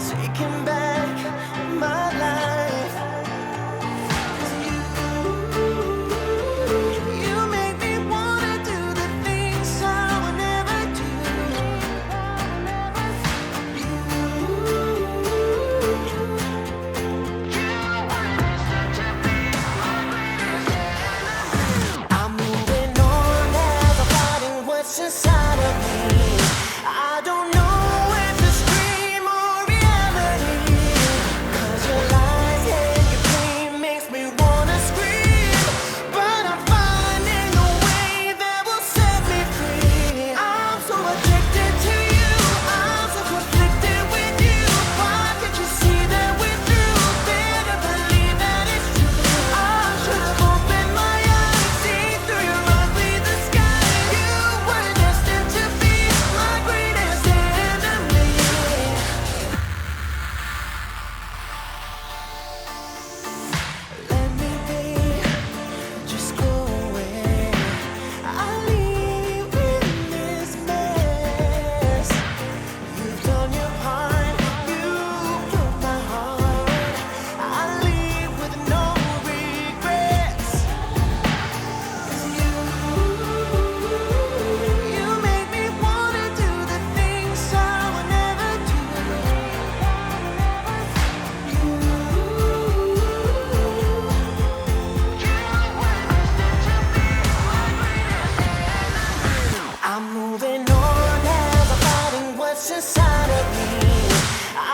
taking back my life. 'Cause you make me wanna do the things I would never do. I'm moving on as I'm fighting what's inside of me. I don't know if it's dream or reality. 'Cause your lies and your pain makes me wanna scream. But I'm finding a way that will set me free. I'm so addicted to you. I'm so conflicted with you. Why can't you see that we're through? Better believe that it's true. I should have opened my eyes, seen through your ugly disguise. You were destined to be my greatest enemy. Let me be, just go away. I'll leave in this mess. You've done your part, you broke my heart. I'll leave with no regrets. 'Cause you make me wanna do the things I would never do. I'm moving on as I'm fighting what's inside of me.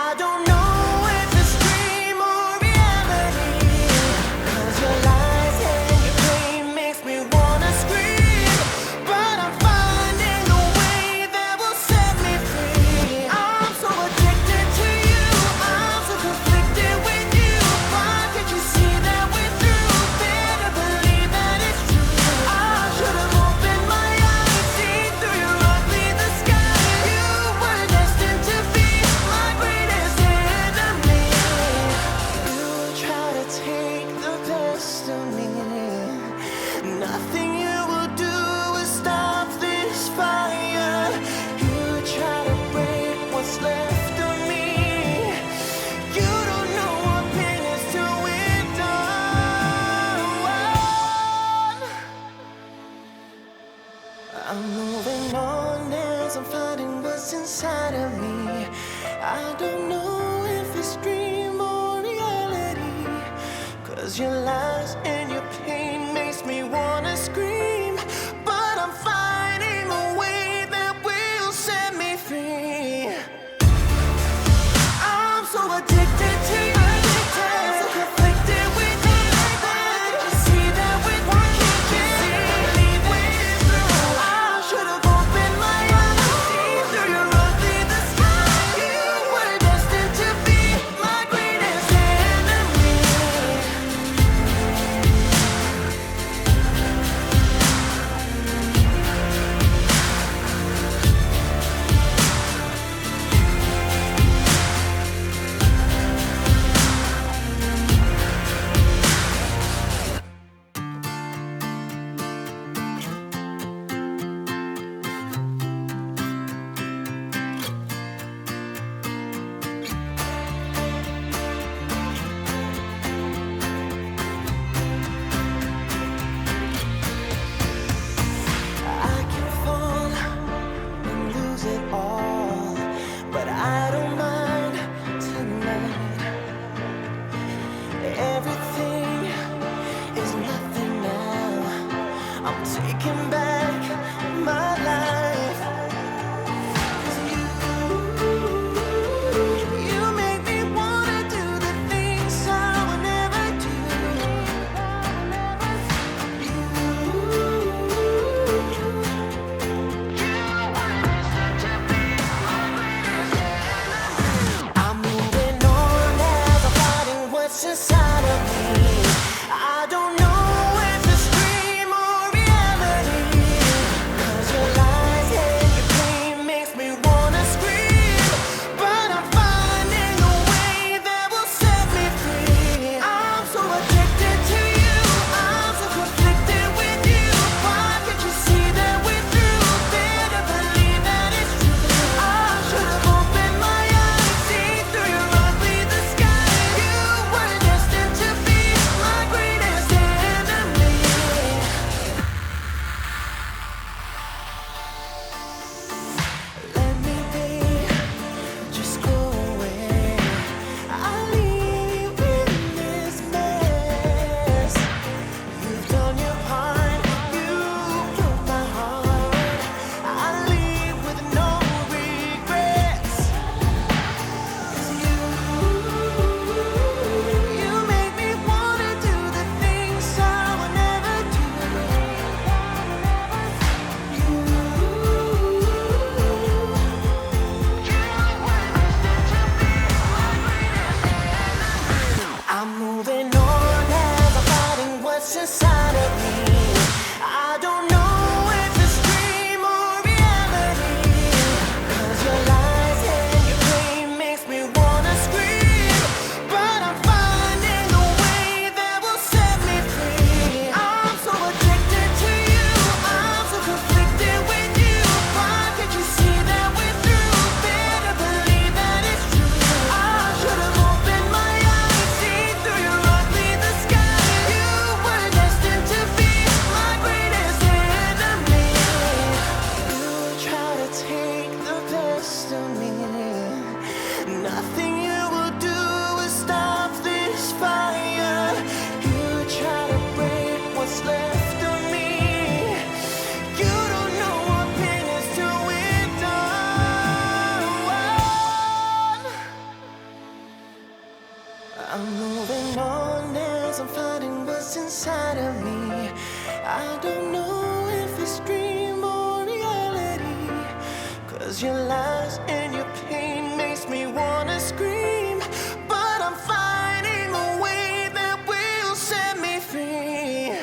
I don't know if it's dream or reality. 'Cause your lies and your pain makes me wanna scream. But I'm finding a way that will set me free. I'm so addicted to you. I'm so conflicted with you. Why can't you see that we're through? Better believe that it's true. I should have opened my eyes, seen through your ugly disguise. You were destined to be my greatest enemy. You try to take the best of me. Nothing you will do will stop this fire. You try to break what's left of me. You don't know what pain is till we're done. I'm moving on as I'm fighting what's inside of me. I don't know if it's dream or reality. 'Cause your lies and your pain makes me wanna scream. But I'm finding a way that will set me free. I'm so addicted to you. I'm so conflicted with you. Why can't you see that we're through? I should have opened my eyes, seen through your ugly disguise. You were destined to be my greatest enemy. Nothing you will do will stop this fire. You try to break what's left of me. You don't know what pain is till we're done. I'm moving on as I'm fighting what's inside of me. I don't know if it's dream or reality, 'cause your lies and your pain makes me wanna scream. But I'm finding a way that will set me free.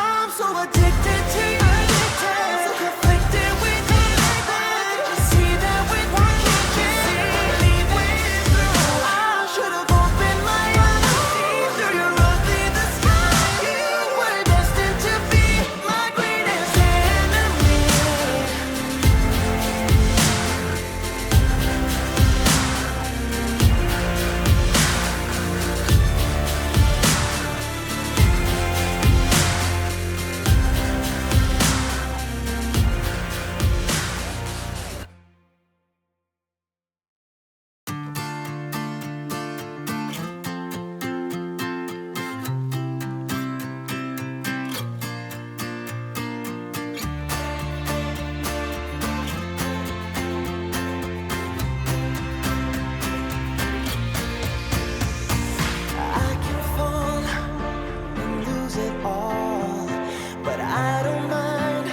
I'm so addicted to you. I'm so conflicted with you. Can't you see that we're working? Can't leave it through. I should have opened my eyes, seen through your ugly disguise. You were destined to be my greatest enemy. I can fall and lose it all, but I don't mind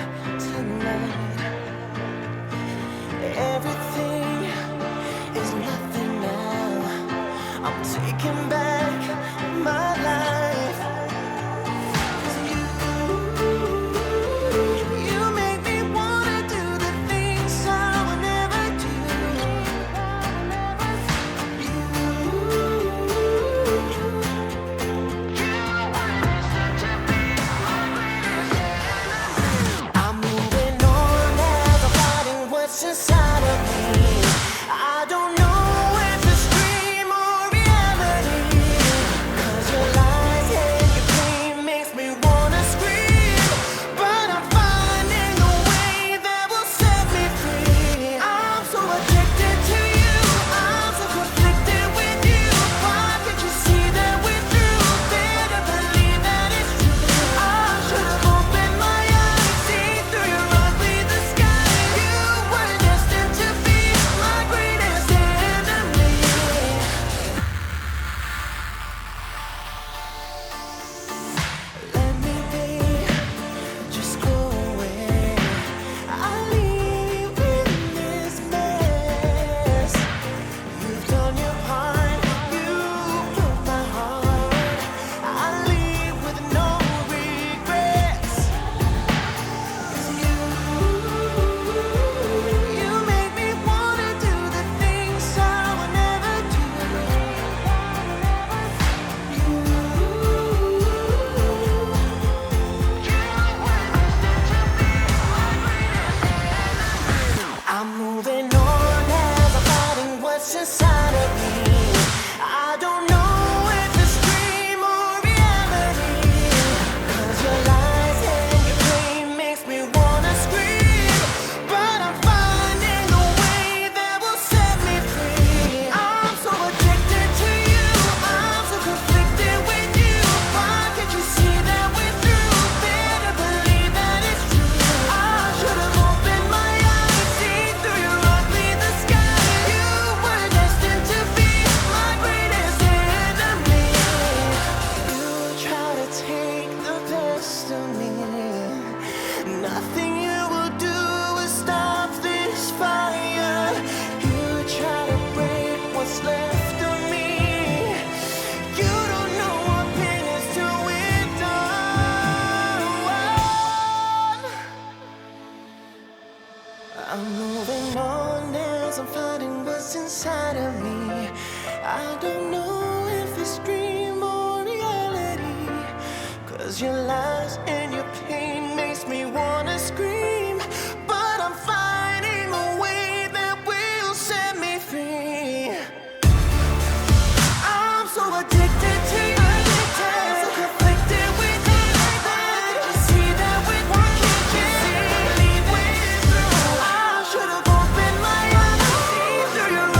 tonight. Everything is nothing now. I'm taking back my life. 'Cause you make me wanna do the things I would never do. I'm moving on as I'm fighting what's inside of me. I don't know if it's dream or reality, 'cause your lies and your pain makes me wanna scream. But I'm finding a way that will set me free. I'm so addicted to you. I'm so conflicted with you. Why can't you see that we're through? Better believe that it's true. I should have opened my eyes, seen through your ugly disguise. You were destined to be my greatest enemy. Let me be, just go away. I'll leave in this mess. You've done your part, you broke my heart. I'll leave with no regrets. 'Cause you make me wanna do the things I would never do. I'm moving on as I'm fighting what's inside of me. I don't know if it's dream or reality, 'cause your lies and your pain makes me wanna scream. But I'm finding a way that will set me free. I'm so addicted to you. I'm so conflicted with you. Why can't you see that we're through? Better believe that it's true. I should have opened my eyes, seen through your ugly disguise. You were destined to be my greatest enemy. You try to take the best of me. Nothing you will do will stop this fire. You try to break what's left of me. You don't know what pain is till we're done. I'm moving on as I'm fighting what's inside of me. I don't know if it's dream or reality, 'cause your lies and your pain makes me wanna scream. But I'm finding a way that will set me free. I'm so addicted to you. I'm so conflicted with you. Can't you see that we're working? Can't leave it through. I should have opened my eyes, seen through your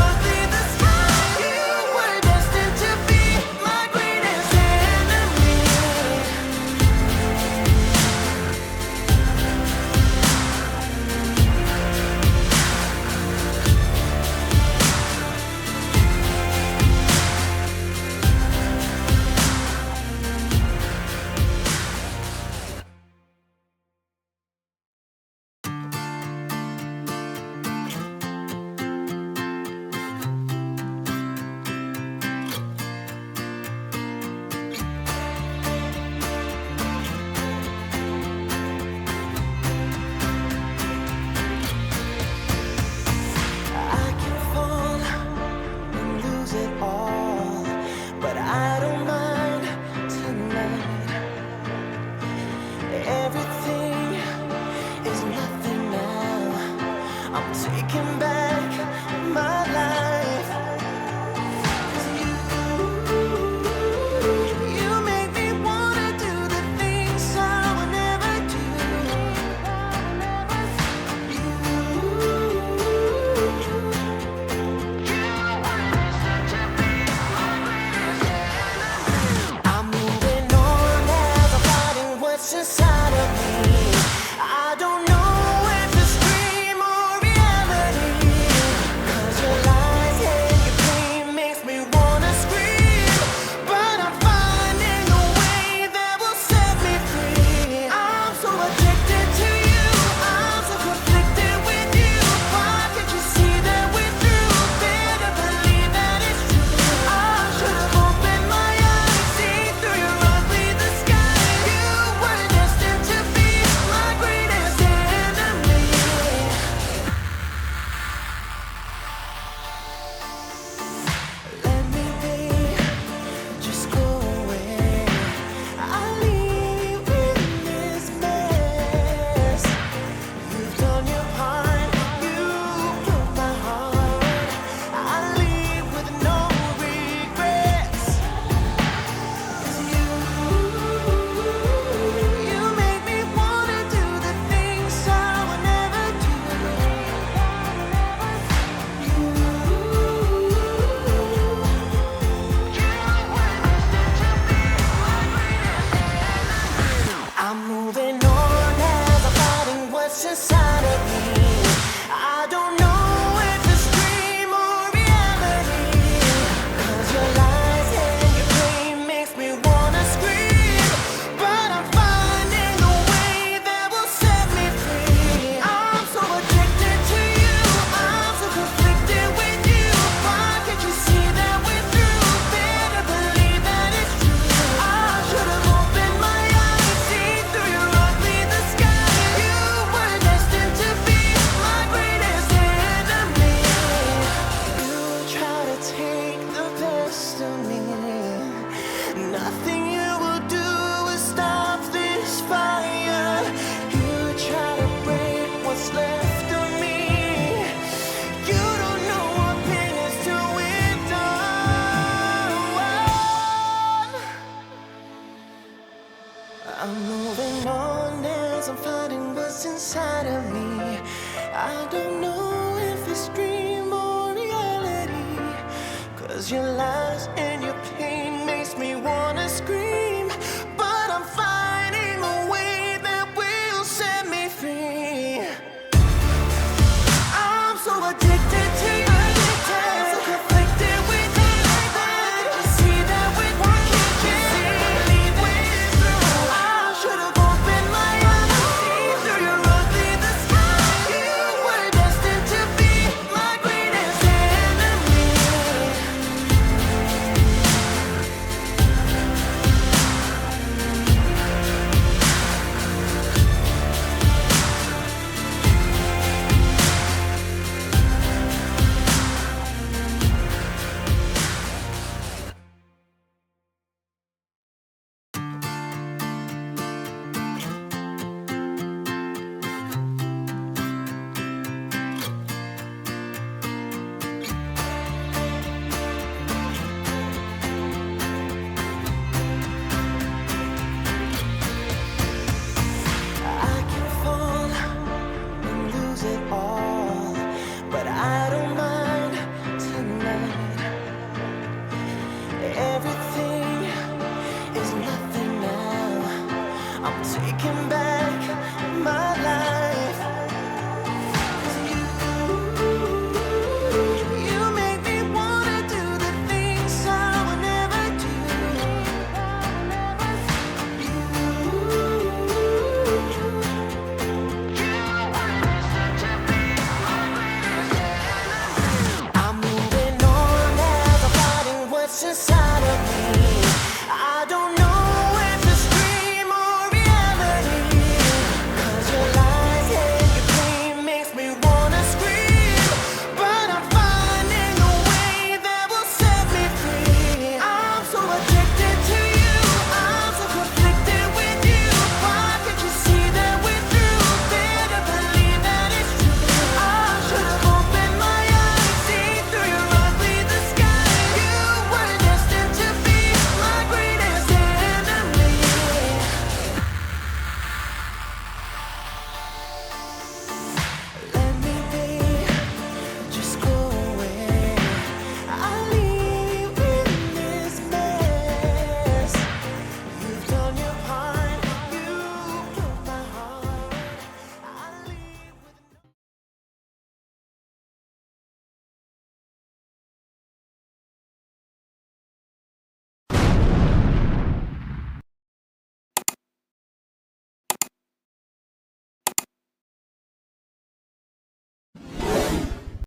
'cause your love